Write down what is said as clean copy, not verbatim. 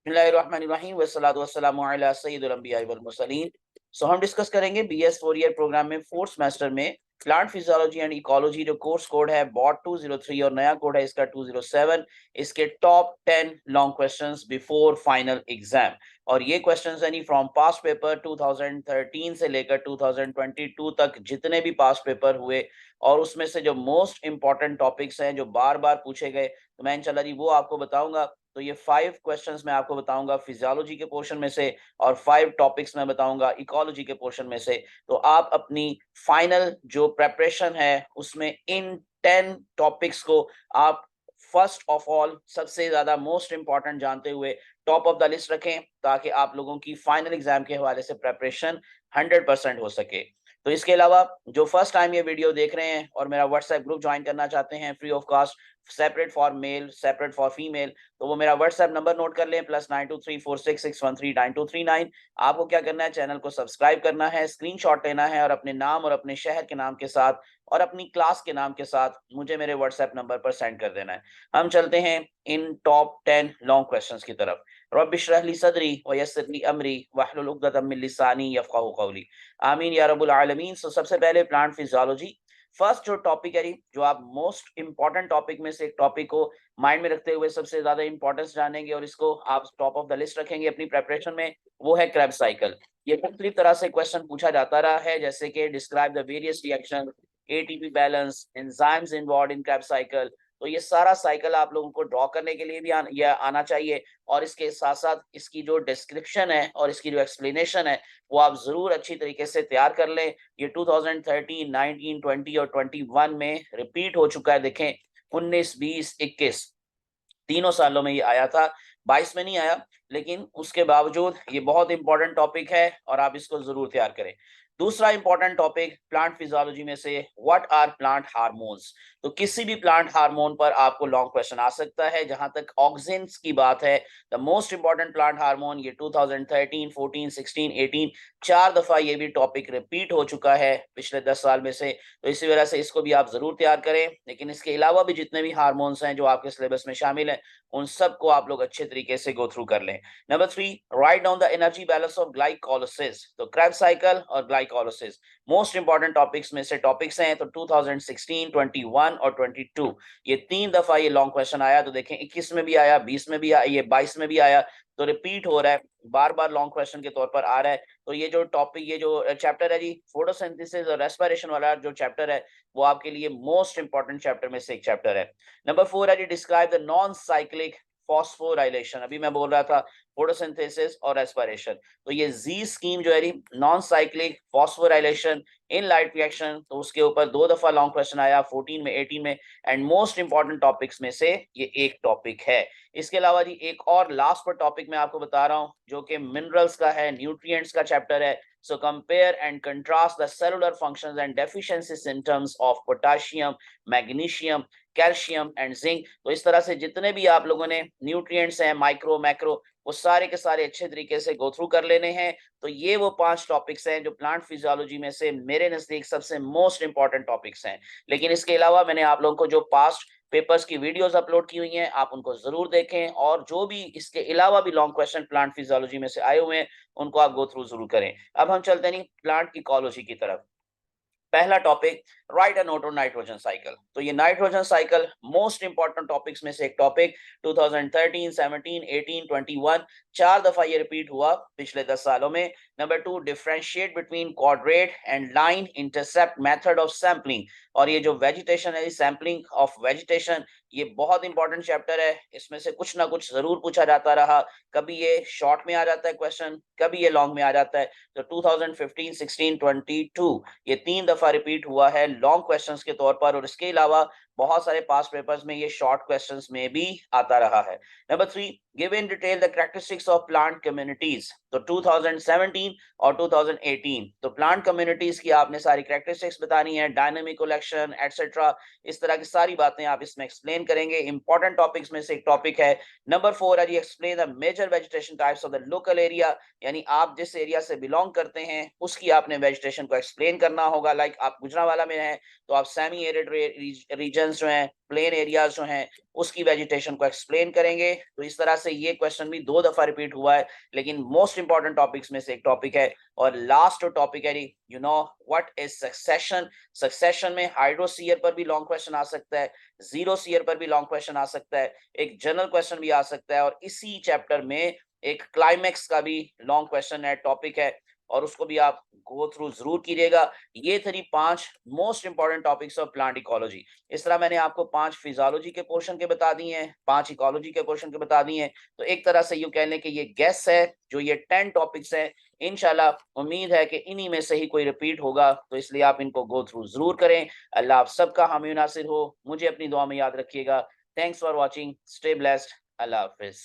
बिस्मिल्लाहिर्रहमानिर्रहीम वस्सलातु वस्सलामु अला सय्यिदिल अंबिया वल मुरसलीन। सो हम डिस्कस करेंगे बीएस 4 ईयर प्रोग्राम में फोर्थ सेमेस्टर में प्लांट फिजियोलॉजी एंड इकोलॉजी, जो कोर्स कोड है बॉट 203 और नया कोड है इसका 207। इसके top 10 long questions before final exam. और ये क्वेश्चंस यानी फ्रॉम पास्ट पेपर 2013 से लेकर 2022 तक जितने भी पास्ट पेपर हुए और उसमें से जो मोस्ट इंपॉर्टेंट टॉपिक्स हैं जो बार बार पूछे गए, तो मैं इंशाल्लाह जी वो आपको बताऊंगा। तो ये 5 क्वेश्चंस मैं आपको बताऊंगा फिजियोलॉजी के पोर्शन में से, और 5 टॉपिक्स मैं बताऊंगा इकोलॉजी के पोर्शन में से। तो आप अपनी फाइनल जो प्रेपरेशन है उसमें इन 10 टॉपिक्स को आप फर्स्ट ऑफ ऑल सबसे ज्यादा मोस्ट इंपॉर्टेंट जानते हुए टॉप ऑफ द लिस्ट रखें, ताकि आप लोगों की फाइनल एग्जाम के हवाले से प्रेपरेशन 100% हो सके। तो इसके अलावा जो फर्स्ट टाइम ये वीडियो देख रहे हैं और मेरा व्हाट्सएप ग्रुप ज्वाइन करना चाहते हैं free of cost, separate for male separate for female, तो वो मेरा व्हाट्सएप नंबर नोट कर लें +923466139239। आपको क्या करना है, चैनल को सब्सक्राइब करना है, स्क्रीनशॉट लेना है और अपने नाम और अपने शहर के नाम के साथ और अपनी क्लास के नाम के साथ मुझे मेरे व्हाट्सएप नंबर पर सेंड कर देना है। हम चलते हैं इन टॉप 10 लॉन्ग क्वेश्चंस की तरफ। रब्बि इश्रह ली सदरी व यस्सिर ली अमरी वहलुल उक़दतम मिन लिसानी यफ़क़हू क़ौली। आमीन या रब्बुल आलमीन। सो सबसे पहले प्लांट फिजियोलॉजी फर्स्ट जो टॉपिक है, जो आप मोस्ट इंपॉर्टेंट टॉपिक में से एक टॉपिक को माइंड में रखते हुए सबसे ज्यादा इंपॉर्टेंस जानेंगे और इसको आप टॉप ऑफ द लिस्ट रखेंगे अपनी प्रेपरेशन में, वो है क्रेब्स साइकिल। ये मुख्तलिफ तरह से क्वेश्चन पूछा जाता रहा है, जैसे कि describe the various reaction, ATP balance, enzymes involved in Krebs cycle. तो ये सारा साइकिल आप लोगों को ड्रॉ करने के लिए भी आना चाहिए, और इसके साथ साथ इसकी जो डिस्क्रिप्शन है और इसकी जो एक्सप्लेनेशन है वो आप जरूर अच्छी तरीके से तैयार कर लें। ये 2013, 19, 20 और 21 में रिपीट हो चुका है। देखें 19, 20, 21 तीनों सालों में ये आया था, 22 में नहीं आया, लेकिन उसके बावजूद ये बहुत इंपॉर्टेंट टॉपिक है और आप इसको जरूर तैयार करें। दूसरा इंपॉर्टेंट टॉपिक प्लांट फिजियोलॉजी में से व्हाट आर प्लांट हार्मोन्स। तो किसी भी प्लांट हार्मोन पर आपको लॉन्ग क्वेश्चन आ सकता है। जहां तक ऑक्सिन्स की बात है, the most important plant hormone, ये 2013, 14, 16, 18 4 दफा ये भी टॉपिक रिपीट हो चुका है पिछले 10 साल में से। तो इसी वजह से इसको भी आप जरूर तैयार करें। लेकिन इसके अलावा भी जितने भी हार्मोन्स हैं जो आपके सिलेबस में शामिल हैं, उन सबको आप लोग अच्छे तरीके से गो थ्रू कर लें। Number 3, write down the energy balance of glycolysis. तो क्रेब्स साइकिल और ग्लाइकोलिसिस मोस्ट इंपॉर्टेंट टॉपिक्स में से टॉपिक्स हैं। तो 2016, 21 और 22 ये 3 दफा ये लॉन्ग क्वेश्चन आया। तो देखें 21 में भी आया, 20 में भी आया, ये 22 में भी आया। तो रिपीट हो रहा है, बार बार लॉन्ग क्वेश्चन के तौर पर आ रहा है। तो ये जो टॉपिक, ये जो चैप्टर है जी, फोटोसिंथेसिस और रेस्पिरेशन वाला जो चैप्टर है, वो आपके लिए मोस्ट इंपॉर्टेंट चैप्टर में से एक चैप्टर है। नंबर 4 है जी, describe the non cyclic phosphorylation. अभी मैं बोल रहा था फोटोसिंथेसिस और रेस्पिरेशन, तो ये जी स्कीम जो है non cyclic phosphorylation in light reaction, तो उसके ऊपर 2 दफा लॉन्ग क्वेश्चन आया, 14 में, 18 में, एंड मोस्ट इंपॉर्टेंट टॉपिक्स में से ये एक टॉपिक है। इसके अलावा जी एक और लास्ट पर टॉपिक मैं आपको बता रहा हूँ, जो कि मिनरल्स का है, न्यूट्रिएंट्स का चैप्टर है। So compare and contrast the cellular functions and deficiency symptoms of potassium, magnesium, calcium and zinc. तो इस तरह से जितने भी आप लोगों ने न्यूट्रिएंट्स हैं, माइक्रो मैक्रो, वो सारे के सारे अच्छे तरीके से गो थ्रू कर लेने हैं। तो ये वो 5 टॉपिक्स हैं जो प्लांट फिजियोलॉजी में से मेरे नजदीक सबसे मोस्ट इंपॉर्टेंट टॉपिक्स हैं। लेकिन इसके अलावा मैंने आप लोगों को जो पास्ट पेपर्स की वीडियोस अपलोड की हुई हैं, आप उनको जरूर देखें, और जो भी इसके अलावा भी लॉन्ग क्वेश्चन प्लांट फिजियोलॉजी में से आए हुए हैं उनको आप गो थ्रू जरूर करें। अब हम चलते हैं प्लांट इकोलॉजी की तरफ। पहला topic, right a note on nitrogen cycle. तो ये nitrogen cycle most important topics में से एक टॉपिक, 2013, 17, 18, 21 4 दफा ये रिपीट हुआ पिछले 10 सालों में। Number 2, differentiate between quadrat and line intercept method of sampling. और ये जो वेजिटेशन है, सैंपलिंग ऑफ वेजिटेशन, ये बहुत इंपॉर्टेंट चैप्टर है। इसमें से कुछ ना कुछ जरूर पूछा जाता रहा, कभी ये शॉर्ट में आ जाता है क्वेश्चन, कभी ये लॉन्ग में आ जाता है। तो 2015, 16, 22 ये 3 दफा रिपीट हुआ है लॉन्ग क्वेश्चंस के तौर पर, और इसके अलावा बहुत सारे पास्ट पेपर्स में ये शॉर्ट क्वेश्चंस में भी आता रहा है। Number 3, give in detail the characteristics of plant communities. तो 2017 और 2018 तो प्लांट कम्युनिटीज की आपने सारी कैरेक्टरिस्टिक्स बतानी है, डायनामिक कलेक्शन एटसेट्रा, इस तरह की सारी बातें आप इसमें एक्सप्लेन करेंगे। इंपॉर्टेंट टॉपिक्स में से एक टॉपिक है। नंबर 4 है, explain the major vegetation types of the local area. यानी आप जिस एरिया से बिलोंग करते हैं उसकी आपने वेजिटेशन को एक्सप्लेन करना होगा। लाइक आप गुजरांवाला में हैं तो आप सेमी एरिड रीजन आइलैंड्स जो हैं, प्लेन एरियाज जो हैं, उसकी वेजिटेशन को एक्सप्लेन करेंगे। तो इस तरह से ये क्वेश्चन भी 2 दफा रिपीट हुआ है, लेकिन मोस्ट इंपॉर्टेंट टॉपिक्स में से एक टॉपिक है। और लास्ट टॉपिक है, you know what is succession. Succession में हाइड्रोसीयर पर भी लॉन्ग क्वेश्चन आ सकता है, जीरो सीयर पर भी लॉन्ग क्वेश्चन आ सकता है, एक जनरल क्वेश्चन भी आ सकता है, और इसी चैप्टर में एक क्लाइमेक्स का भी लॉन्ग क्वेश्चन है, टॉपिक है, और उसको भी आप गो थ्रू जरूर कीजिएगा। ये थी 5 most important topics of plant ecology. इस तरह मैंने आपको 5 फिजियोलॉजी के पोर्शन के बता दिए हैं, 5 इकोलॉजी के पोर्शन के बता दिए हैं। तो एक तरह से यूं कह लें कि ये गेस है, जो ये 10 टॉपिक्स हैं, इंशाल्लाह उम्मीद है कि इन्हीं में से ही कोई रिपीट होगा, तो इसलिए आप इनको गो थ्रू जरूर करें। अल्लाह आप सबका हामी नासिर हो, मुझे अपनी दुआ में याद रखिएगा। Thanks for watching, stay blessed, Allah Hafiz.